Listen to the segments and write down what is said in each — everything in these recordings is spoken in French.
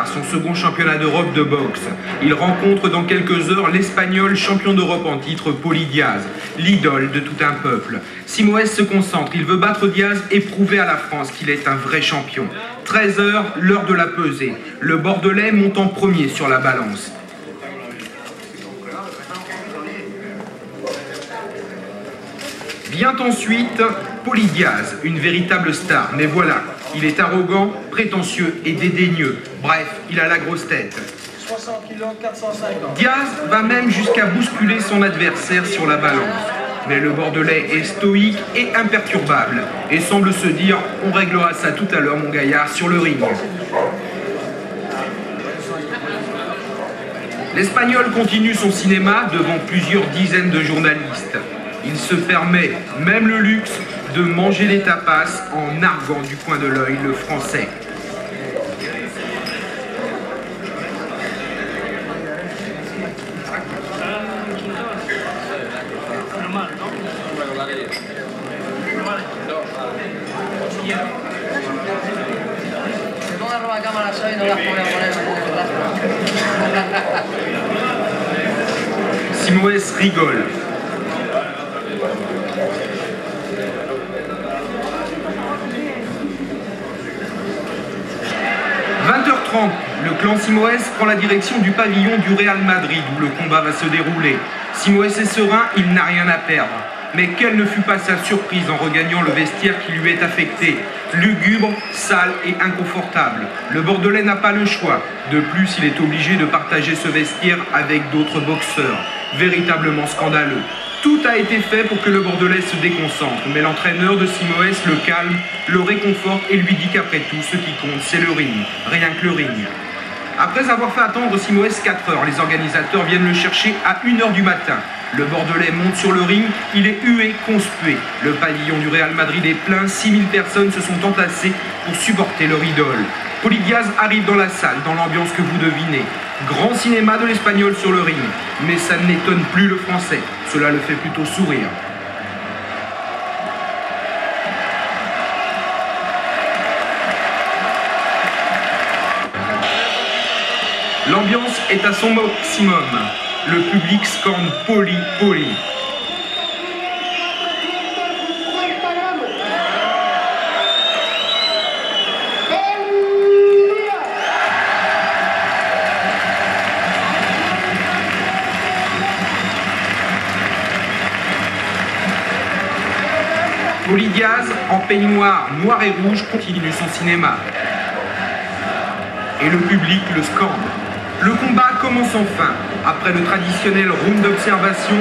son second championnat d'Europe de boxe. Il rencontre dans quelques heures l'Espagnol champion d'Europe en titre, Poli Diaz, l'idole de tout un peuple. Simoes se concentre, il veut battre Diaz et prouver à la France qu'il est un vrai champion. 13 h, l'heure de la pesée. Le Bordelais monte en premier sur la balance. Vient ensuite Poli Diaz, une véritable star. Mais voilà, il est arrogant, prétentieux et dédaigneux. Bref, il a la grosse tête. 60 kg, 450. Diaz va même jusqu'à bousculer son adversaire sur la balance. Mais le Bordelais est stoïque et imperturbable. Et semble se dire, on réglera ça tout à l'heure, mon gaillard, sur le ring. L'Espagnol continue son cinéma devant plusieurs dizaines de journalistes. Il se permet même le luxe de manger des tapas en narguant du coin de l'œil le Français. Simoes rigole. Le clan Simoes prend la direction du pavillon du Real Madrid où le combat va se dérouler. Simoes est serein, il n'a rien à perdre. Mais quelle ne fut pas sa surprise en regagnant le vestiaire qui lui est affecté. Lugubre, sale et inconfortable. Le Bordelais n'a pas le choix. De plus, il est obligé de partager ce vestiaire avec d'autres boxeurs. Véritablement scandaleux. Tout a été fait pour que le Bordelais se déconcentre, mais l'entraîneur de Simoes le calme, le réconforte et lui dit qu'après tout, ce qui compte, c'est le ring, rien que le ring. Après avoir fait attendre Simoes 4 heures, les organisateurs viennent le chercher à 1 h du matin. Le Bordelais monte sur le ring, il est hué, conspué. Le pavillon du Real Madrid est plein, 6000 personnes se sont entassées pour supporter leur idole. Poli Diaz arrive dans la salle, dans l'ambiance que vous devinez. Grand cinéma de l'Espagnol sur le ring, mais ça n'étonne plus le Français, cela le fait plutôt sourire. L'ambiance est à son maximum, le public scande Poli, Poli. Poli Diaz, en peignoir noir et rouge, continue son cinéma. Et le public le scande. Le combat commence enfin. Après le traditionnel round d'observation,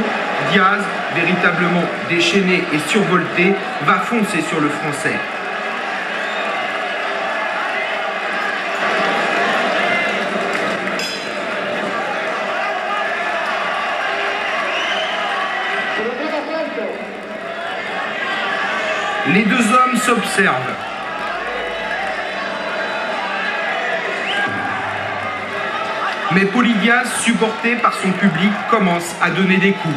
Diaz, véritablement déchaîné et survolté, va foncer sur le Français. Les deux hommes s'observent. Mais Poli Diaz, supporté par son public, commence à donner des coups.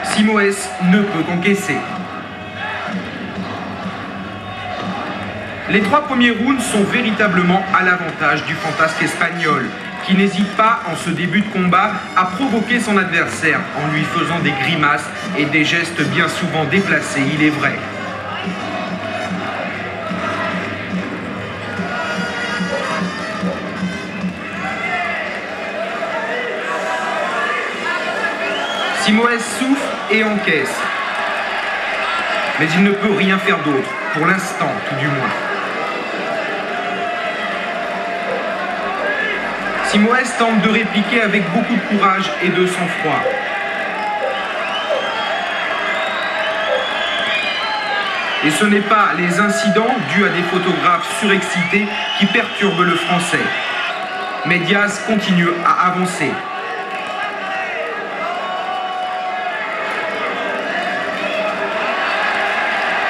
Simoes ne peut qu'encaisser. Les 3 premiers rounds sont véritablement à l'avantage du fantasque espagnol, qui n'hésite pas, en ce début de combat, à provoquer son adversaire en lui faisant des grimaces et des gestes bien souvent déplacés, il est vrai. Simoes souffle et encaisse. Mais il ne peut rien faire d'autre, pour l'instant tout du moins. Simoes tente de répliquer avec beaucoup de courage et de sang-froid. Et ce n'est pas les incidents dus à des photographes surexcités qui perturbent le Français. Mais Diaz continue à avancer.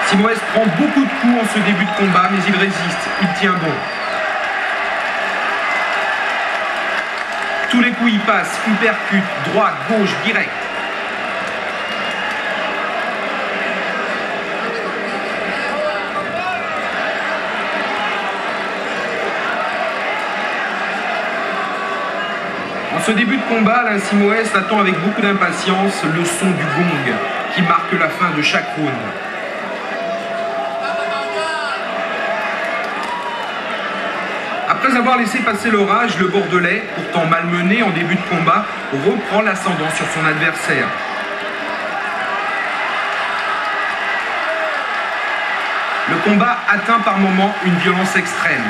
Simoes prend beaucoup de coups en ce début de combat, mais il résiste, il tient bon. Tous les coups y passent, uppercut, droite, gauche, direct. ce début de combat, Alain Simoes attend avec beaucoup d'impatience le son du gong qui marque la fin de chaque round. Après avoir laissé passer l'orage, le Bordelais, pourtant malmené en début de combat, reprend l'ascendant sur son adversaire. Le combat atteint par moments une violence extrême.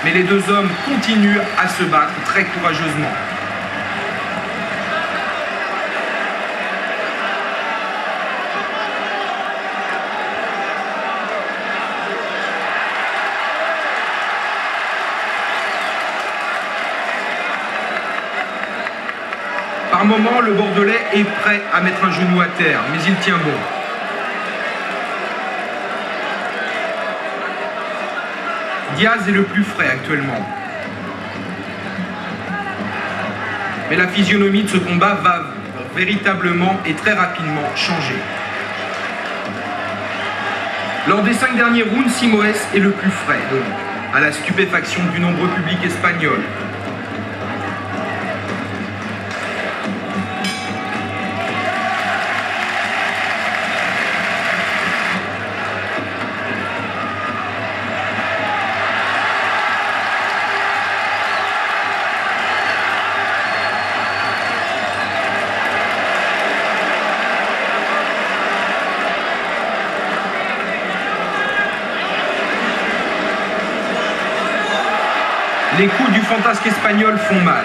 Mais les deux hommes continuent à se battre très courageusement. Par moments, le Bordelais est prêt à mettre un genou à terre, mais il tient bon. Diaz est le plus frais actuellement. Mais la physionomie de ce combat va véritablement et très rapidement changer. Lors des 5 derniers rounds, Simoes est le plus frais, donc, à la stupéfaction du nombreux public espagnol. Les coups du fantasque espagnol font mal.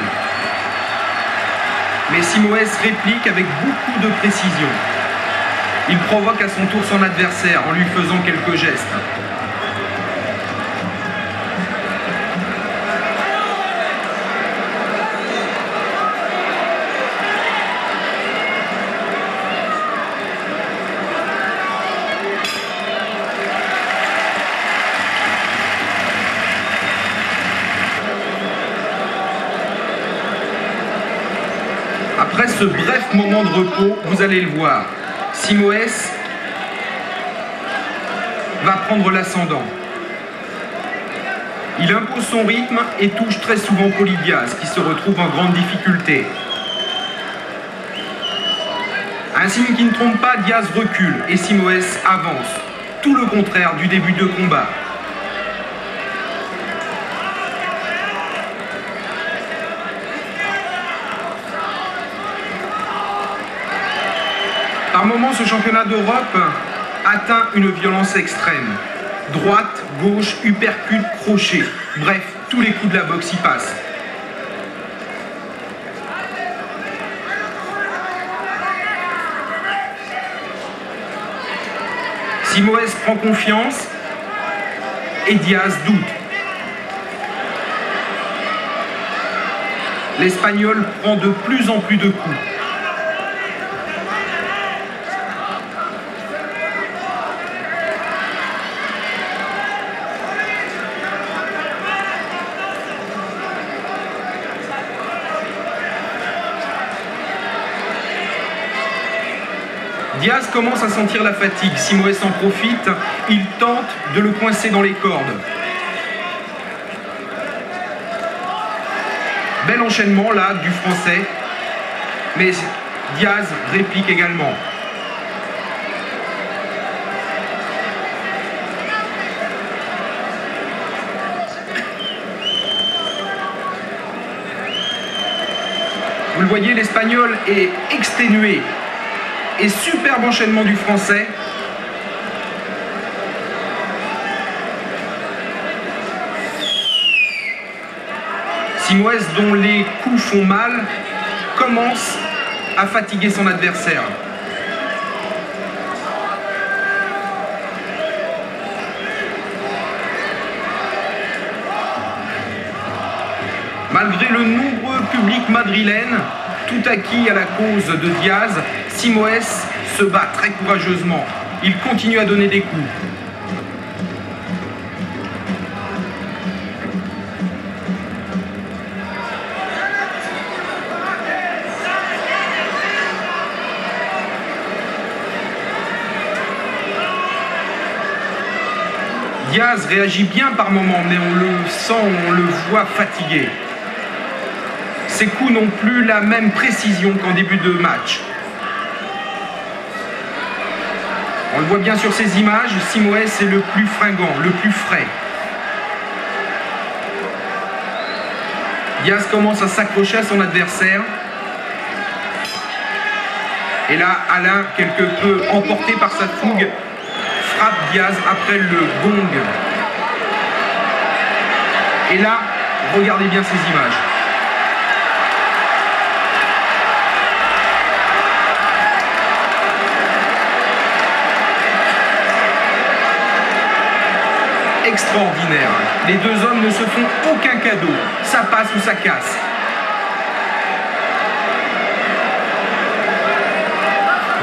Mais Simoes réplique avec beaucoup de précision. Il provoque à son tour son adversaire en lui faisant quelques gestes. Après ce bref moment de repos, vous allez le voir, Simoes va prendre l'ascendant. Il impose son rythme et touche très souvent Paulie Diaz, qui se retrouve en grande difficulté. Un signe qui ne trompe pas, Diaz recule et Simoes avance. Tout le contraire du début de combat. Par moments, ce championnat d'Europe atteint une violence extrême. Droite, gauche, uppercut, crochet. Bref, tous les coups de la boxe y passent. Simoes prend confiance et Diaz doute. L'Espagnol prend de plus en plus de coups. Diaz commence à sentir la fatigue. Simoes en profite. Il tente de le coincer dans les cordes. Bel enchaînement là du français. Mais Diaz réplique également. Vous le voyez, l'Espagnol est exténué. Et superbe enchaînement du français. Simoes, dont les coups font mal, commence à fatiguer son adversaire. Malgré le nombreux public madrilène, tout acquis à la cause de Diaz, Simoes se bat très courageusement. Il continue à donner des coups. Diaz réagit bien par moments, mais on le sent, on le voit fatigué. Ses coups n'ont plus la même précision qu'en début de match. On le voit bien sur ces images, Simoes est le plus fringant, le plus frais. Diaz commence à s'accrocher à son adversaire. Et là, Alain, quelque peu emporté par sa fougue, frappe Diaz après le gong. Et là, regardez bien ces images. Extraordinaire. Les deux hommes ne se font aucun cadeau. Ça passe ou ça casse.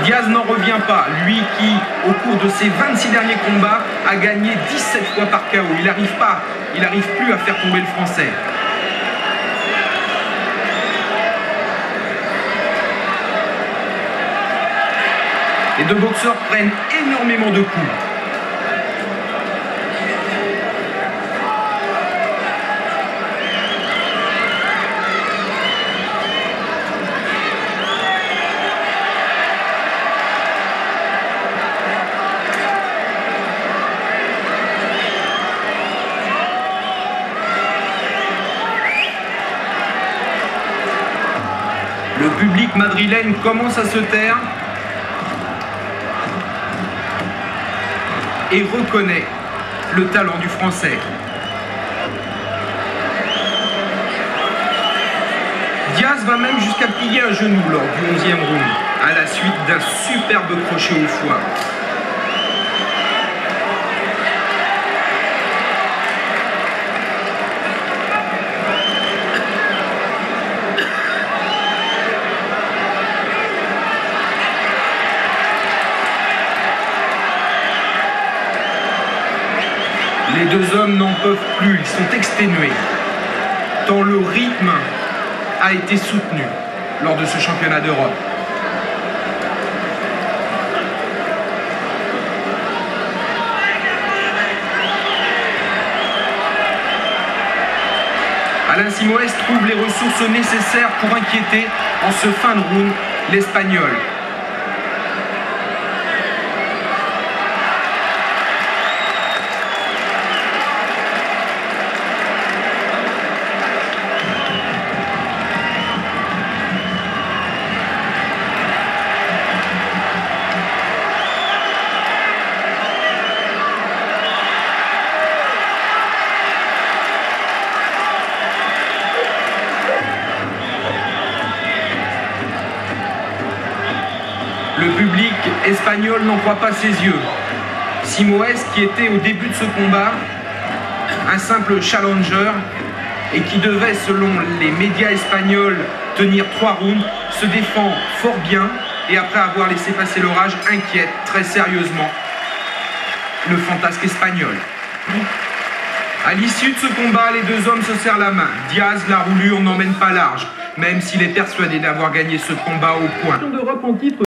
Diaz n'en revient pas, lui qui, au cours de ses 26 derniers combats, a gagné 17 fois par KO. Il n'arrive plus à faire tomber le Français. Les deux boxeurs prennent énormément de coups. Le public madrilène commence à se taire et reconnaît le talent du Français. Diaz va même jusqu'à plier un genou lors du 11e round, à la suite d'un superbe crochet au foie. Les deux hommes n'en peuvent plus, ils sont exténués, tant le rythme a été soutenu lors de ce championnat d'Europe. Alain Simoes trouve les ressources nécessaires pour inquiéter en ce fin de round l'Espagnol. Le public espagnol n'en croit pas ses yeux. Simoes, qui était au début de ce combat un simple challenger et qui devait, selon les médias espagnols, tenir 3 rounds, se défend fort bien et après avoir laissé passer l'orage, inquiète très sérieusement le fantasque espagnol. À l'issue de ce combat, les deux hommes se serrent la main. Diaz, la roulure n'emmène pas large, même s'il est persuadé d'avoir gagné ce combat au point.